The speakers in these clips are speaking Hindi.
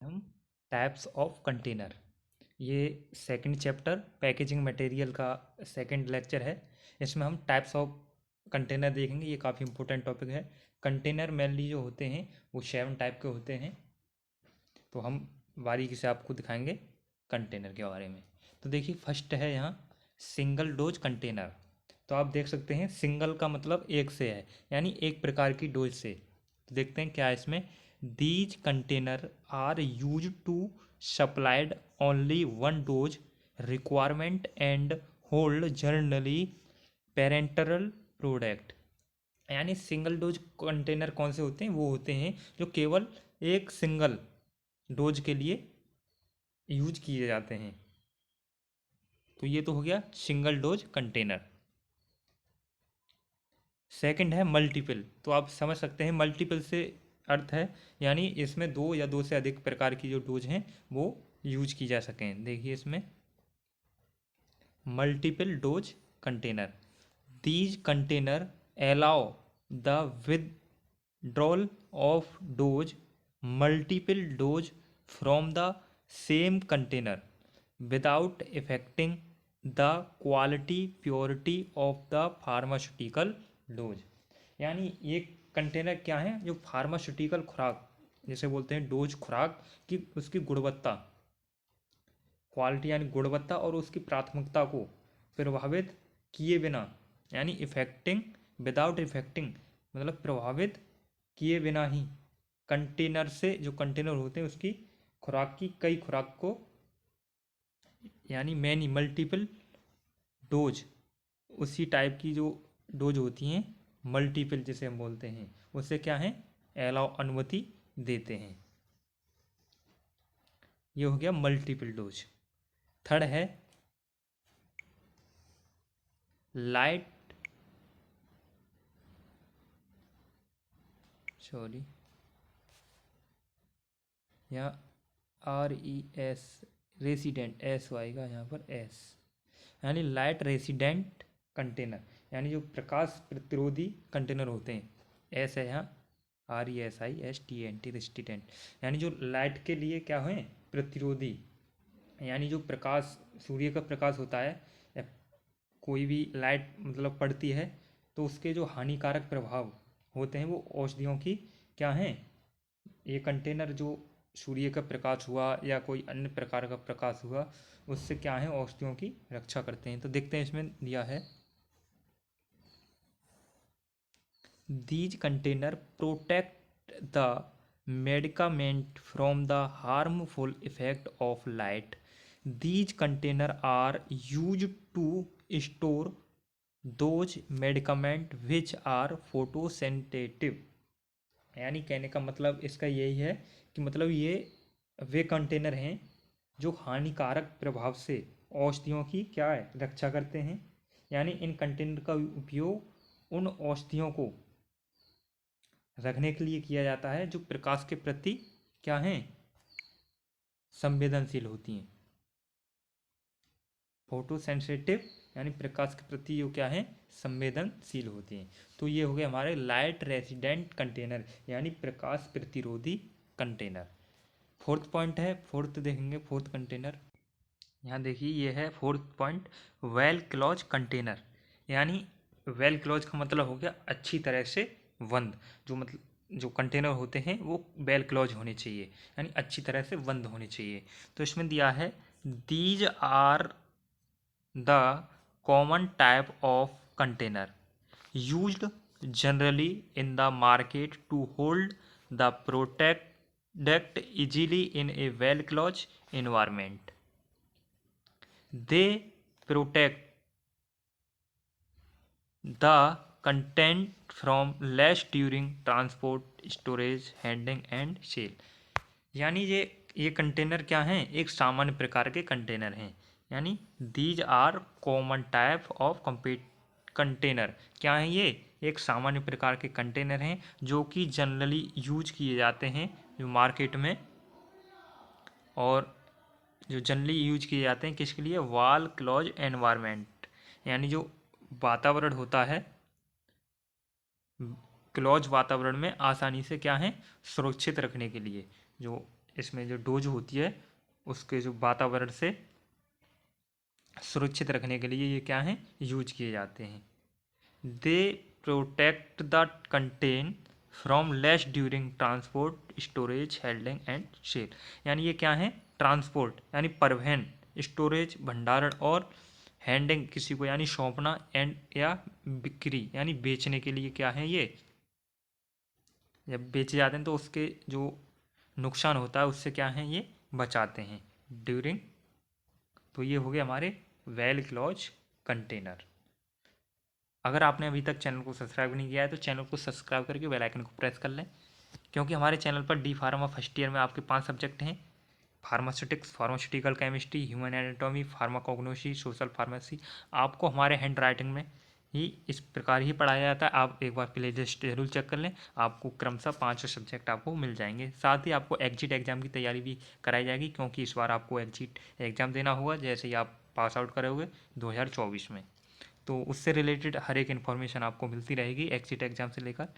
हम टाइप्स ऑफ कंटेनर, ये सेकंड चैप्टर पैकेजिंग मटेरियल का सेकंड लेक्चर है। इसमें हम टाइप्स ऑफ कंटेनर देखेंगे। ये काफ़ी इंपॉर्टेंट टॉपिक है। कंटेनर मेनली जो होते हैं वो 7 टाइप के होते हैं। तो हम बारीकी से आपको दिखाएंगे कंटेनर के बारे में। तो देखिए फर्स्ट है यहाँ सिंगल डोज कंटेनर। तो आप देख सकते हैं सिंगल का मतलब एक से है, यानी एक प्रकार की डोज से। तो देखते हैं क्या है इसमें। These container are use to supplied only one dose requirement and hold generally parenteral product. यानी सिंगल डोज कंटेनर कौन से होते हैं, वो होते हैं जो केवल एक सिंगल डोज के लिए यूज किए जाते हैं। तो ये तो हो गया सिंगल डोज कंटेनर। सेकंड है मल्टीपल। तो आप समझ सकते हैं मल्टीपल से अर्थ है यानी इसमें दो या दो से अधिक प्रकार की जो डोज हैं वो यूज की जा सकें। देखिए इसमें multiple dose container, these container allow the withdrawal of dose multiple dose from the same container without affecting the quality purity of the pharmaceutical dose। यानी ये कंटेनर क्या है, जो फार्मास्यूटिकल खुराक जैसे बोलते हैं डोज खुराक की उसकी गुणवत्ता, क्वालिटी यानी गुणवत्ता और उसकी प्राथमिकता को प्रभावित किए बिना, यानी इफेक्टिंग विदाउट इफेक्टिंग मतलब प्रभावित किए बिना ही कंटेनर से, जो कंटेनर होते हैं उसकी खुराक की कई खुराक को, यानी मैनी मल्टीपल डोज, उसी टाइप की जो डोज होती हैं मल्टीपल जिसे हम बोलते हैं, उससे क्या है अलाउ अनुमति देते हैं। ये हो गया मल्टीपल डोज। थर्ड है लाइट, सॉरी यहाँ RES रेसिडेंट एस आएगा यहाँ पर एस, यानी लाइट रेसिडेंट कंटेनर, यानी जो प्रकाश प्रतिरोधी कंटेनर होते हैं। एस है यहाँ RESISTENT रेसिडेंट, यानी जो लाइट के लिए क्या है प्रतिरोधी, यानी जो प्रकाश सूर्य का प्रकाश होता है या कोई भी लाइट मतलब पड़ती है तो उसके जो हानिकारक प्रभाव होते हैं वो औषधियों की क्या हैं, ये कंटेनर जो सूर्य का प्रकाश हुआ या कोई अन्य प्रकार का प्रकाश हुआ उससे क्या है औषधियों की रक्षा करते हैं। तो देखते हैं इसमें दिया है these container protect the medicament from the harmful effect of light. These container are use to store those medicament which are photosensitive. यानी कहने का मतलब इसका यही है कि मतलब ये वे कंटेनर हैं जो हानिकारक प्रभाव से औषधियों की क्या है रक्षा करते हैं। यानी इन कंटेनर का उपयोग उन औषधियों को रखने के लिए किया जाता है जो प्रकाश के प्रति क्या हैं संवेदनशील होती हैं। फोटोसेंसिटिव यानी प्रकाश के प्रति जो क्या है संवेदनशील होती हैं। तो ये हो गए हमारे लाइट रेसिडेंट कंटेनर यानी प्रकाश प्रतिरोधी कंटेनर। फोर्थ पॉइंट है, फोर्थ देखेंगे फोर्थ कंटेनर। यहाँ देखिए ये है fourth point well close container. यानी वेल क्लोज का मतलब हो गया अच्छी तरह से बंद। जो मतलब जो कंटेनर होते हैं वो वेल क्लोज होने चाहिए, यानी अच्छी तरह से बंद होने चाहिए। तो इसमें दिया है these are the common type of container used generally in the market to hold the product easily in a well closed environment. They protect the content from less during transport, storage, handling and sale। यानी ये कंटेनर क्या हैं, एक सामान्य प्रकार के कंटेनर हैं। यानी these are common type of container, क्या हैं ये एक सामान्य प्रकार के कंटेनर हैं जो कि जनरली यूज किए जाते हैं जो मार्केट में, और जो जनरली यूज किए जाते हैं किसके लिए वाल क्लोज एनवायरनमेंट, यानी जो वातावरण होता है क्लोज वातावरण में आसानी से क्या है सुरक्षित रखने के लिए, जो इसमें जो डोज होती है उसके जो वातावरण से सुरक्षित रखने के लिए ये क्या हैं, यूज किए जाते हैं। They protect the content from loss during transport, storage, holding and sale. यानी ये क्या है, ट्रांसपोर्ट यानी परिवहन, स्टोरेज भंडारण और हैंडिंग किसी को यानी सौंपना, एंड या बिक्री यानी बेचने के लिए क्या है ये, जब बेचे जाते हैं तो उसके जो नुकसान होता है उससे क्या है ये बचाते हैं ड्यूरिंग। तो ये हो गए हमारे वेल क्लॉज कंटेनर। अगर आपने अभी तक चैनल को सब्सक्राइब नहीं किया है तो चैनल को सब्सक्राइब करके बेल आइकन को प्रेस कर लें, क्योंकि हमारे चैनल पर डी फार्मा फर्स्ट ईयर में आपके 5 सब्जेक्ट हैं, pharmaceutics, pharmaceutical chemistry, human anatomy, pharmacognosy, social pharmacy. आपको हमारे हैंड राइटिंग में ही इस प्रकार ही पढ़ाया जाता है। आप एक बार प्ले लिस्ट जरूर चेक कर लें, आपको क्रमशः 5 सब्जेक्ट आपको मिल जाएंगे। साथ ही आपको एग्जिट एग्जाम की तैयारी भी कराई जाएगी, क्योंकि इस बार आपको एग्जिट एग्जाम देना होगा जैसे ही आप पास आउट करोगे 2024 में। तो उससे रिलेटेड हर एक इन्फॉर्मेशन आपको मिलती रहेगी एग्जिट एग्जाम से लेकर।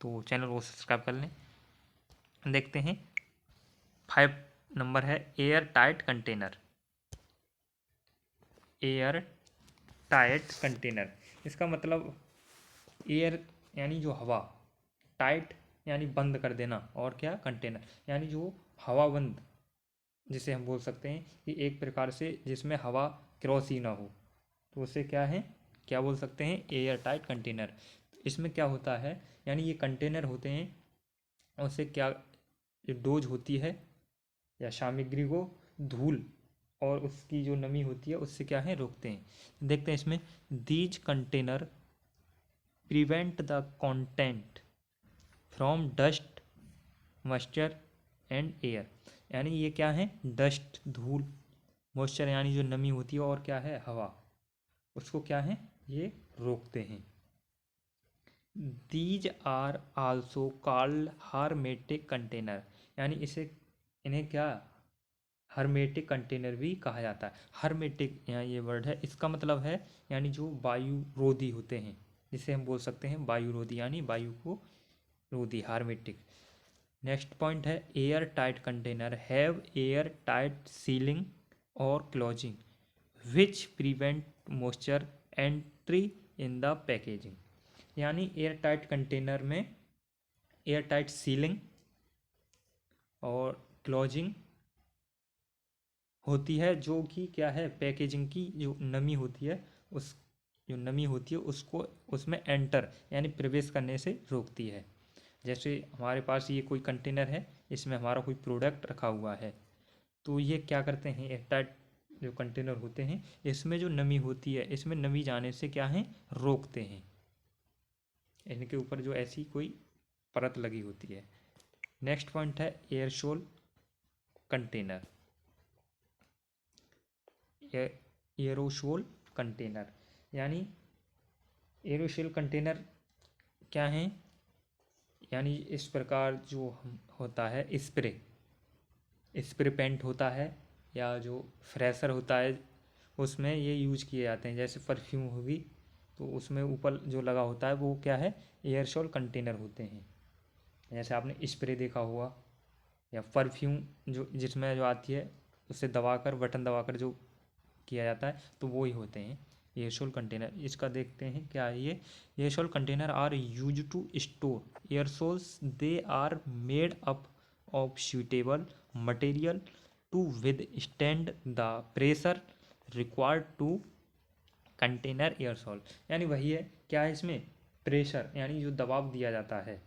तो चैनल को सब्सक्राइब कर लें। देखते हैं 5 नंबर है air tight container. Air tight container, इसका मतलब एयर यानी जो हवा, टाइट यानी बंद कर देना, और क्या कंटेनर यानी जो हवाबंद, जिसे हम बोल सकते हैं कि एक प्रकार से जिसमें हवा क्रॉस ही ना हो, तो उसे क्या है, क्या बोल सकते हैं, एयर टाइट कंटेनर। इसमें क्या होता है, यानी ये कंटेनर होते हैं, उससे क्या जो डोज होती है या सामग्री को धूल और उसकी जो नमी होती है उससे क्या है रोकते हैं। देखते हैं इसमें, these container prevent the content from dust, moisture and air. यानी ये क्या है, डस्ट, धूल, मॉइस्चर यानी जो नमी होती है, और क्या है हवा, उसको क्या है ये रोकते हैं। These are also called hermetic container. यानी इसे, इन्हें क्या, हर्मेटिक कंटेनर भी कहा जाता है। हर्मेटिक यहाँ ये वर्ड है, इसका मतलब है यानी जो वायु रोधी होते हैं, जिसे हम बोल सकते हैं वायु रोधी, यानी वायु को रोधी, हार्मेटिक। नेक्स्ट पॉइंट है air tight container have air tight sealing और closing which prevent moisture entry in the packaging. यानी एयर टाइट कंटेनर में एयर टाइट सीलिंग और क्लोजिंग होती है, जो कि क्या है, पैकेजिंग की जो नमी होती है, उस जो नमी होती है उसको उसमें एंटर यानी प्रवेश करने से रोकती है। जैसे हमारे पास ये कोई कंटेनर है, इसमें हमारा कोई प्रोडक्ट रखा हुआ है, तो ये क्या करते हैं, एयरटाइट जो कंटेनर होते हैं इसमें जो नमी होती है, इसमें नमी जाने से क्या है रोकते हैं, इनके ऊपर जो ऐसी कोई परत लगी होती है। नेक्स्ट पॉइंट है एयरशोल कंटेनर। एरोशोल कंटेनर, यानी एरोशोल कंटेनर क्या है, यानी इस प्रकार जो होता है स्प्रे, स्प्रे पेंट होता है या जो फ्रेशर होता है, उसमें ये यूज किए जाते हैं। जैसे परफ्यूम होगी तो उसमें ऊपर जो लगा होता है वो क्या है, एयरसोल कंटेनर होते हैं। जैसे आपने स्प्रे देखा हुआ, या परफ्यूम जो जिसमें जो आती है उसे दबाकर, बटन दबाकर जो किया जाता है, तो वो ही होते हैं एयरसोल कंटेनर। इसका देखते हैं क्या है ये। Aerosol container are use to store aerosols, they are made up of suitable material to withstand the pressure required to container aerosol. यानी वही है, क्या है इसमें, प्रेशर यानी जो दबाव दिया जाता है,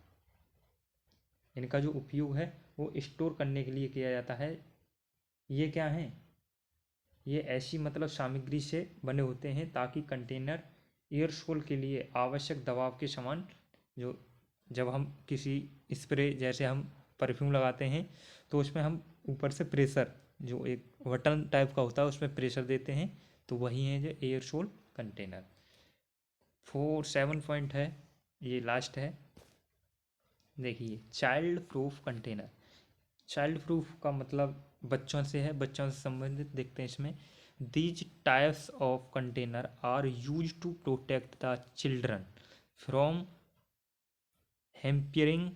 इनका जो उपयोग है वो स्टोर करने के लिए किया जाता है। ये क्या है, ये ऐसी मतलब सामग्री से बने होते हैं ताकि कंटेनर एयरसोल के लिए आवश्यक दबाव के समान, जो जब हम किसी स्प्रे जैसे हम परफ्यूम लगाते हैं तो उसमें हम ऊपर से प्रेशर, जो एक बटन टाइप का होता है उसमें प्रेशर देते हैं, तो वही है जो एयरसोल कंटेनर। 7 पॉइंट है, ये लास्ट है। देखिए child proof container. Child proof का मतलब बच्चों से है, बच्चों से संबंधित। देखते हैं इसमें, these types of container are use to protect the children from hampering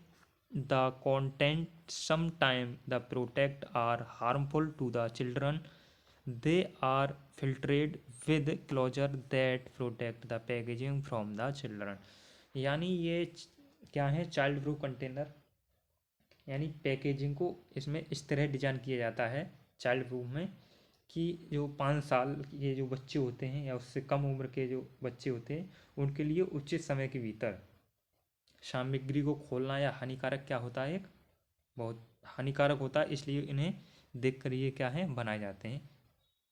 the content sometime the product are harmful to the children, they are filtered with closure that protect the packaging from the children। यानी ये क्या है, चाइल्ड प्रूफ कंटेनर, यानी पैकेजिंग को इसमें इस तरह डिजाइन किया जाता है चाइल्ड प्रूफ में कि जो 5 साल के जो बच्चे होते हैं या उससे कम उम्र के जो बच्चे होते हैं उनके लिए उचित समय के भीतर सामग्री को खोलना या हानिकारक क्या होता है, एक बहुत हानिकारक होता है, इसलिए इन्हें देखकर ये क्या है बनाए जाते हैं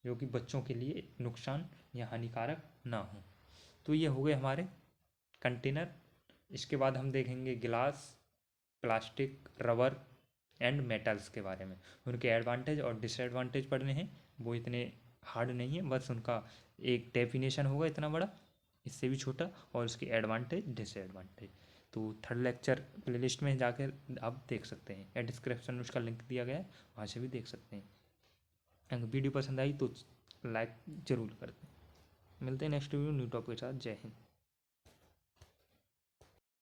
जो कि बच्चों के लिए नुकसान या हानिकारक ना हो। तो ये हो गए हमारे कंटेनर। इसके बाद हम देखेंगे गिलास, प्लास्टिक, रबर एंड मेटल्स के बारे में। उनके एडवांटेज और डिसएडवांटेज पढ़ने हैं, वो इतने हार्ड नहीं है, बस उनका एक डेफिनेशन होगा इतना बड़ा, इससे भी छोटा, और उसके एडवांटेज डिसएडवांटेज। तो थर्ड लेक्चर प्लेलिस्ट में जाकर आप देख सकते हैं या डिस्क्रिप्शन में उसका लिंक दिया गया है, वहाँ से भी देख सकते हैं। अगर वीडियो पसंद आई तो लाइक ज़रूर कर दें। मिलते हैं नेक्स्ट वीडियो न्यू टॉपिक के साथ। जय हिंद।